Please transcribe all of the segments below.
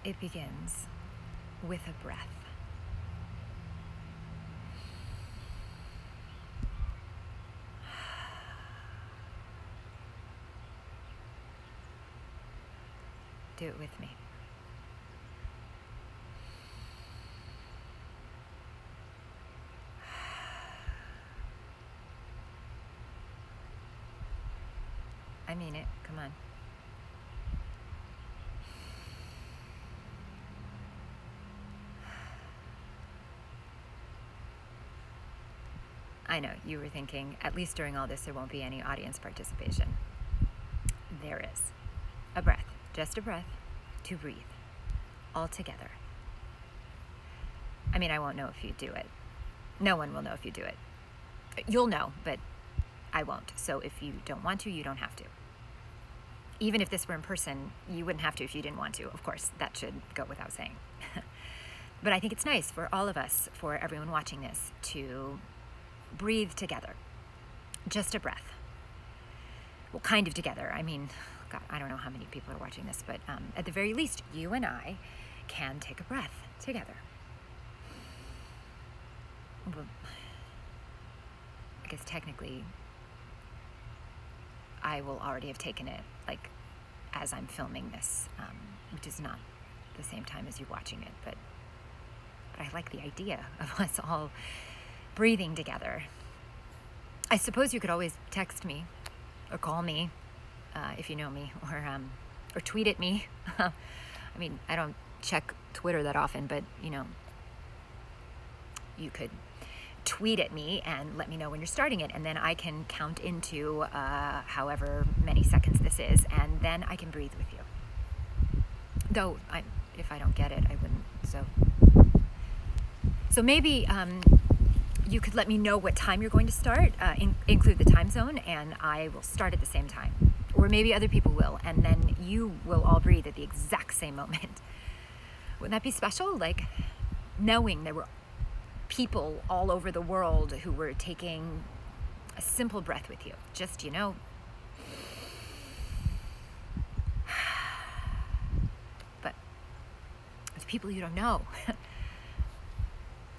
It begins with a breath. Do it with me. I mean it. Come on. I know, you were thinking, at least during all this, there won't be any audience participation. There is. A breath, just a breath, to breathe, all together. I mean, I won't know if you do it. No one will know if you do it. You'll know, but I won't. So if you don't want to, you don't have to. Even if this were in person, you wouldn't have to if you didn't want to. Of course, that should go without saying. But I think it's nice for all of us, for everyone watching this, to breathe together. Just a breath. Well, kind of together. I mean, God, I don't know how many people are watching this, but at the very least, you and I can take a breath together. Well, I guess technically, I will already have taken it, like, as I'm filming this, which is not the same time as you watching it, but I like the idea of us all breathing together. I suppose you could always text me or call me if you know me, or tweet at me. I mean, I don't check Twitter that often, but you could tweet at me and let me know when you're starting it, and then I can count into however many seconds this is, and then I can breathe with you. Though if I don't get it, I wouldn't. So maybe you could let me know what time you're going to start, include the time zone, and I will start at the same time. Or maybe other people will, and then you will all breathe at the exact same moment. Wouldn't that be special? Like, knowing there were people all over the world who were taking a simple breath with you. Just, but it's people you don't know.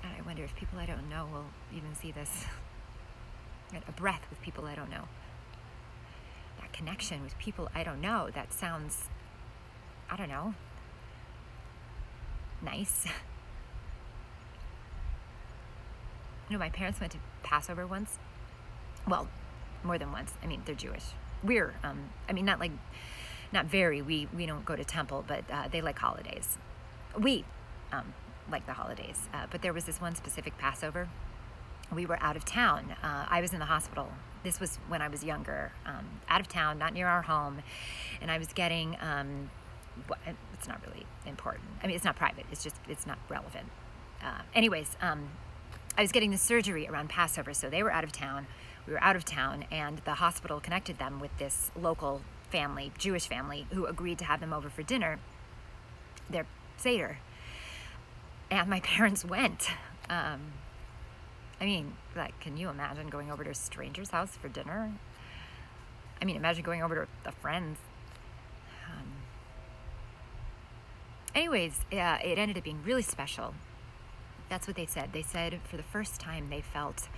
I wonder if people I don't know will even see this. A breath with people I don't know. That connection with people I don't know. That sounds, I don't know, nice. My parents went to Passover once. Well, more than once. I mean, they're Jewish. We're, not very. We don't go to temple, but they like holidays. We like the holidays. But there was this one specific Passover. We were out of town. I was in the hospital. This was when I was younger. Out of town, not near our home. And I was getting, it's not really important. I mean, it's not private. It's not relevant. I was getting the surgery around Passover, so they were out of town. We were out of town, and the hospital connected them with this local family, Jewish family, who agreed to have them over for dinner, their Seder. And my parents went. Can you imagine going over to a stranger's house for dinner? I mean, imagine going over to a friend's. It ended up being really special. That's what they said. They said for the first time they felt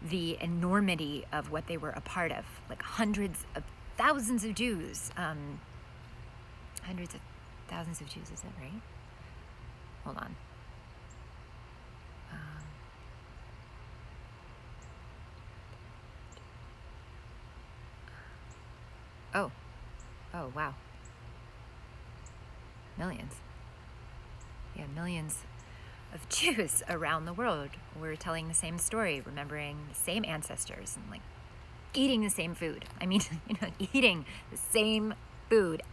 the enormity of what they were a part of. Like hundreds of thousands of Jews. Hundreds of thousands of Jews, is that right? Hold on. Oh, wow. Millions. Yeah, millions of Jews around the world were telling the same story, remembering the same ancestors, and eating the same food. I mean, eating the same food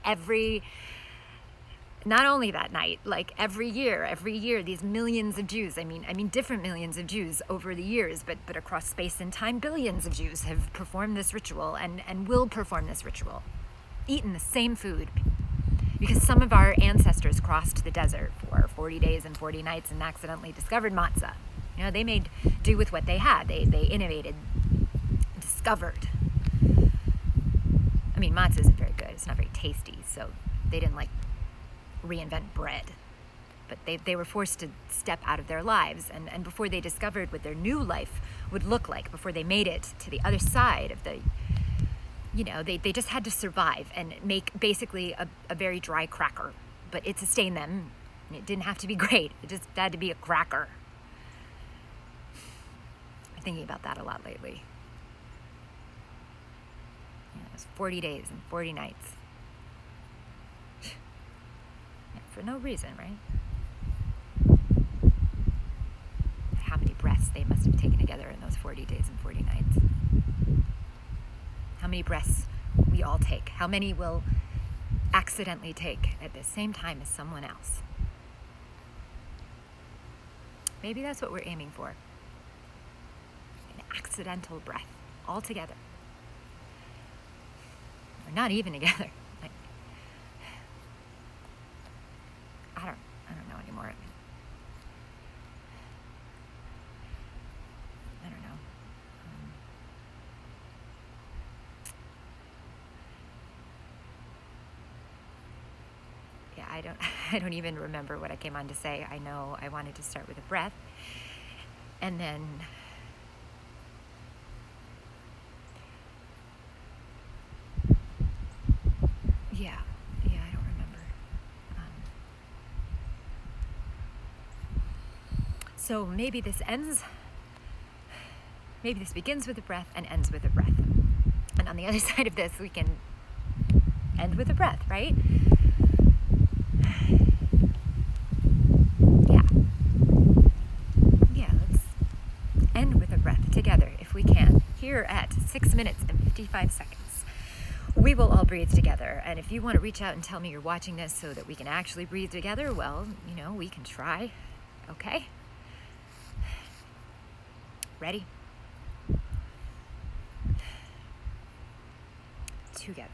not only that night, every year, these millions of Jews, I mean different millions of Jews over the years, but across space and time, billions of Jews have performed this ritual and will perform this ritual, eaten the same food. Because some of our ancestors crossed the desert for 40 days and 40 nights and accidentally discovered matzah. They made do with what they had. They innovated, discovered. I mean, matzah isn't very good. It's not very tasty, so they didn't reinvent bread, but they were forced to step out of their lives. And before they discovered what their new life would look like, before they made it to the other side of the, they just had to survive and make basically a very dry cracker. But it sustained them. It didn't have to be great. It just had to be a cracker. I'm thinking about that a lot lately. It was 40 days and 40 nights. For no reason, right? How many breaths they must have taken together in those 40 days and 40 nights. How many breaths we all take. How many will accidentally take at the same time as someone else. Maybe that's what we're aiming for. An accidental breath, all together. Or not even together. Like, I don't know anymore. I don't know. I don't even remember what I came on to say. I know I wanted to start with a breath, and then I don't remember. So maybe this begins with a breath and ends with a breath. And on the other side of this, we can end with a breath, right? Let's end with a breath together if we can. Here at 6 minutes and 55 seconds, we will all breathe together. And if you want to reach out and tell me you're watching this so that we can actually breathe together, well, we can try. Okay? Ready? Together.